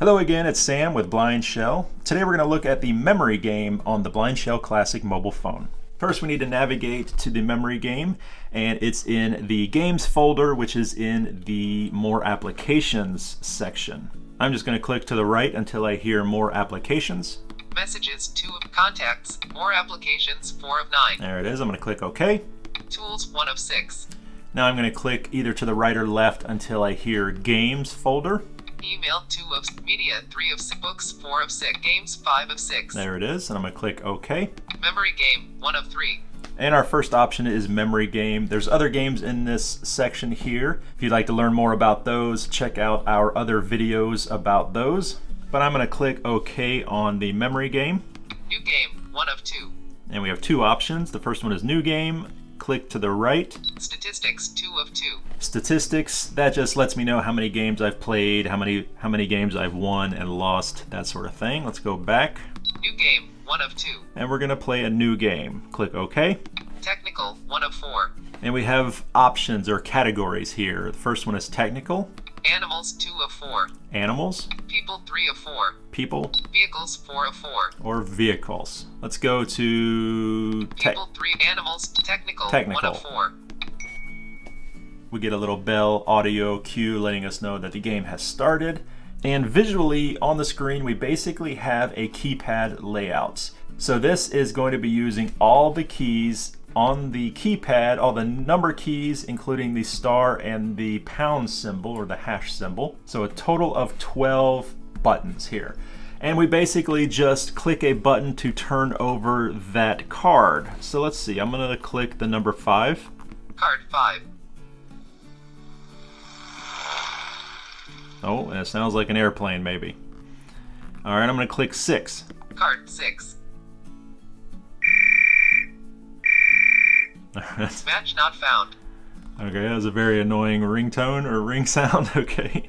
Hello again, it's Sam with BlindShell. Today we're going to look at the memory game on the BlindShell Classic mobile phone. First we need to navigate to the memory game, and it's in the games folder, which is in the more applications section. I'm just going to click to the right until I hear more applications. Messages, 2 of contacts, more applications, 4 of 9. There it is. I'm going to click OK. Tools, 1 of 6. Now I'm going to click either to the right or left until I hear games folder. Email, 2 of media, 3 of 6. Books, 4 of 6. Games, 5 of 6. There it is, and I'm going to click OK. Memory game, 1 of 3. And our first option is memory game. There's other games in this section here. If you'd like to learn more about those, check out our other videos about those. But I'm going to click OK on the memory game. New game, 1 of 2. And we have 2 options. The first one is new game. Click to the right. Statistics, 2 of 2. Statistics, that just lets me know how many games I've played, how many games I've won and lost, that sort of thing. Let's go back. New game, 1 of 2. And we're going to play a new game. Click OK. Technical, 1 of 4. And we have options or categories here. The first one is technical. Animals, 2 of 4. Animals. People, 3 of 4. People. Vehicles, 4 of 4. Or vehicles. Let's go to People, 3. Animals, technical, 1 of 4. We get a little bell audio cue letting us know that the game has started. And visually on the screen we basically have a keypad layout. So this is going to be using all the keys on the keypad, all the number keys, including the star and the pound symbol or the hash symbol. So a total of 12 buttons here. And we basically just click a button to turn over that card. So let's see, I'm going to click the number 5. Card 5. Oh, and it sounds like an airplane maybe. All right, I'm going to click 6. Card 6. Match not found. Okay, that was a very annoying ringtone or ring sound. Okay.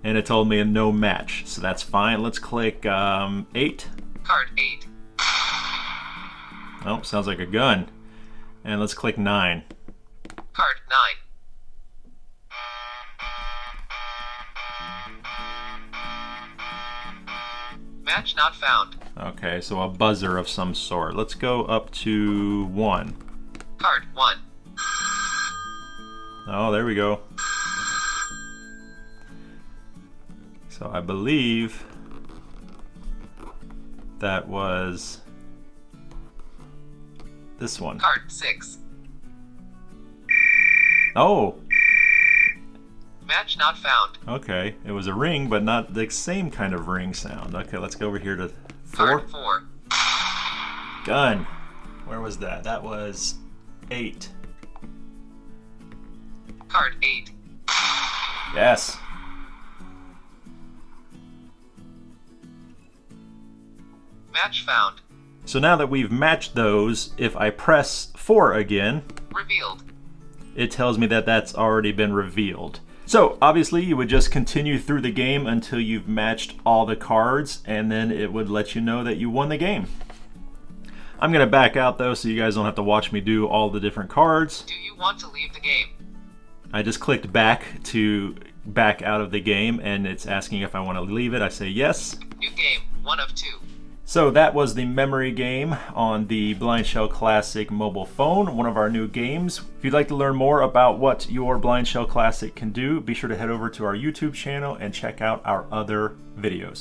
And it told me no match, so that's fine. Let's click 8. Card 8. Oh, sounds like a gun. And let's click 9. Card 9. Match not found. Okay, so a buzzer of some sort. Let's go up to 1. Card 1. Oh, there we go. So I believe that was this one. Card 6. Oh! Match not found. Okay, it was a ring, but not the same kind of ring sound. Okay, let's go over here to 4. Card 4. Gun. Where was that? That was 8. Card 8. Yes. Match found. So now that we've matched those, if I press 4 again, Revealed. it tells me that that's already been revealed. So obviously you would just continue through the game until you've matched all the cards, and then it would let you know that you won the game. I'm going to back out though so you guys don't have to watch me do all the different cards. Do you want to leave the game? I just clicked back to back out of the game, and it's asking if I want to leave it. I say yes. New game, 1 of 2. So that was the memory game on the BlindShell Classic mobile phone, one of our new games. If you'd like to learn more about what your BlindShell Classic can do, be sure to head over to our YouTube channel and check out our other videos.